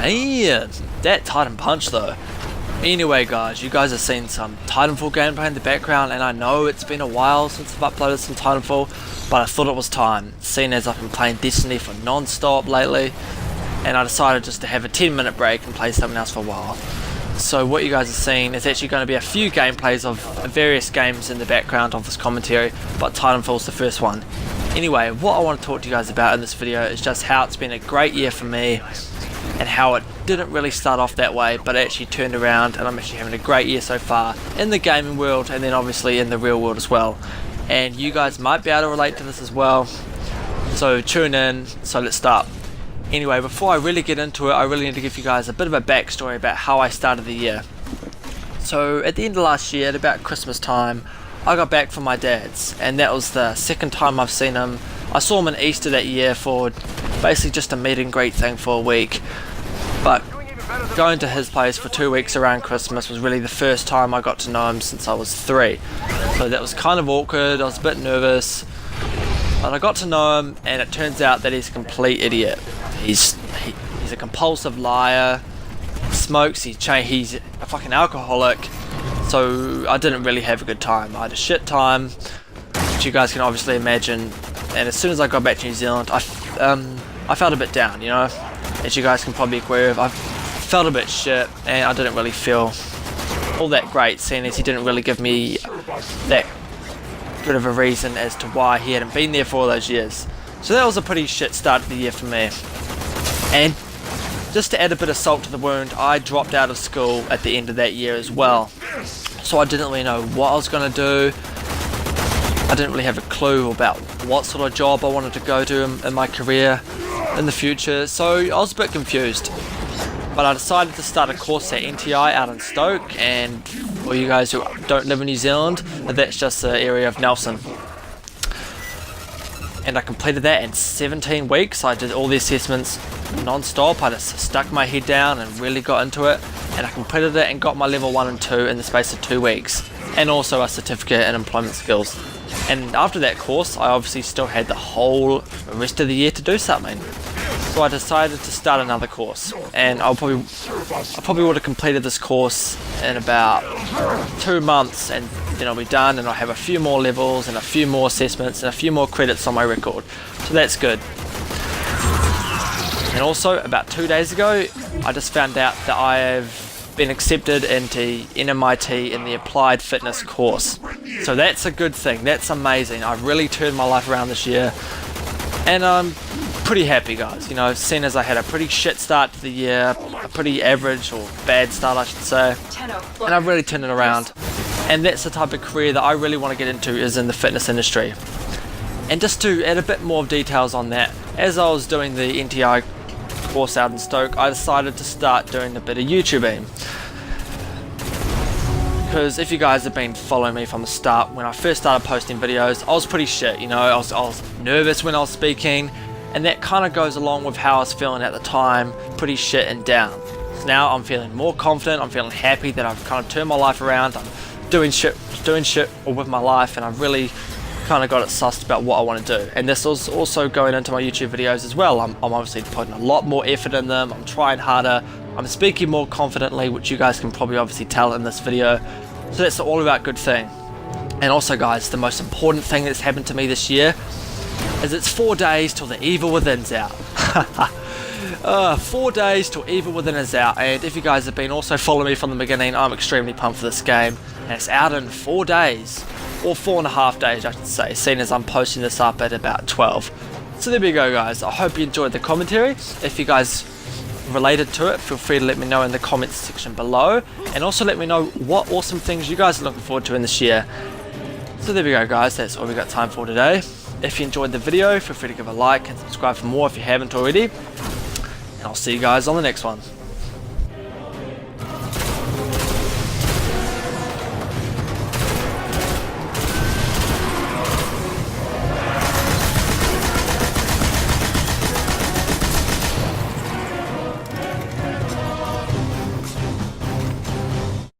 Man, that Titan punch though. Anyway guys, you guys have seen some Titanfall gameplay in the background, and I know it's been a while since I've uploaded some Titanfall, but I thought it was time, seeing as I've been playing Destiny for non-stop lately, and I decided just to have a 10-minute break and play something else for a while. So what you guys are seeing is actually going to be a few gameplays of various games in the background of this commentary, but Titanfall's the first one. Anyway, what I want to talk to you guys about in this video is just how it's been a great year for me, and how it didn't really start off that way, but it actually turned around, and I'm actually having a great year so far in the gaming world, and then obviously in the real world as well. And you guys might be able to relate to this as well, so tune in. So let's start. Anyway, before I really get into it, I really need to give you guys a bit of a backstory about how I started the year. So at the end of last year, at about Christmas time, I got back from my dad's, and that was the second time I've seen him. I saw him in Easter that year for basically just a meet and greet thing for a week, but going to his place for 2 weeks around Christmas was really the first time I got to know him since I was 3. So that was kind of awkward, I was a bit nervous, but I got to know him, and it turns out that he's a complete idiot. He's a compulsive liar, smokes, he's a fucking alcoholic, so I didn't really have a good time. I had a shit time, which you guys can obviously imagine, and as soon as I got back to New Zealand, I felt a bit down, you know, as you guys can probably agree with. I felt a bit shit, and I didn't really feel all that great, seeing as he didn't really give me that good of a reason as to why he hadn't been there for all those years. So that was a pretty shit start to the year for me. And just to add a bit of salt to the wound, I dropped out of school at the end of that year as well. So I didn't really know what I was going to do. I didn't really have a clue about what sort of job I wanted to go to in my career in the future, so I was a bit confused. But I decided to start a course at NTI out in Stoke, and for you guys who don't live in New Zealand, that's just the area of Nelson. And I completed that in 17 weeks. I did all the assessments non-stop. I just stuck my head down and really got into it, and I completed it and got my level 1 and 2 in the space of 2 weeks, and also a certificate in employment skills. And after that course, I obviously still had the whole rest of the year to do something. So I decided to start another course, and I probably would have completed this course in about 2 months, and then I'll be done, and I'll have a few more levels and a few more assessments and a few more credits on my record. So that's good. And also, about 2 days ago, I just found out that I've been accepted into NMIT in the Applied Fitness course. So that's a good thing, that's amazing. I've really turned my life around this year, and I'm pretty happy, guys. You know, seeing as I had a pretty shit start to the year, a pretty average or bad start I should say, and I've really turned it around. And that's the type of career that I really want to get into, is in the fitness industry. And just to add a bit more details on that, as I was doing the NTI course out in Stoke, I decided to start doing a bit of YouTubing. Because if you guys have been following me from the start, when I first started posting videos, I was pretty shit, you know, I was nervous when I was speaking, and that kind of goes along with how I was feeling at the time, pretty shit and down. So now I'm feeling more confident, I'm feeling happy that I've kind of turned my life around, I'm doing shit with my life, and I've really kind of got it sussed about what I want to do. And this is also going into my YouTube videos as well. I'm obviously putting a lot more effort in them, I'm trying harder, I'm speaking more confidently, which you guys can probably obviously tell in this video. So that's all about good thing. And also guys, the most important thing that's happened to me this year is it's 4 days till the Evil Within's out. 4 days till Evil Within is out, and if you guys have been also following me from the beginning, I'm extremely pumped for this game, and it's out in 4 days, or 4.5 days I should say, seeing as I'm posting this up at about 12. So there we go guys, I hope you enjoyed the commentary. If you guys related to it, feel free to let me know in the comments section below, and also let me know what awesome things you guys are looking forward to in this year. So there we go guys, that's all we got time for today. If you enjoyed the video, feel free to give a like and subscribe for more if you haven't already, and I'll see you guys on the next one.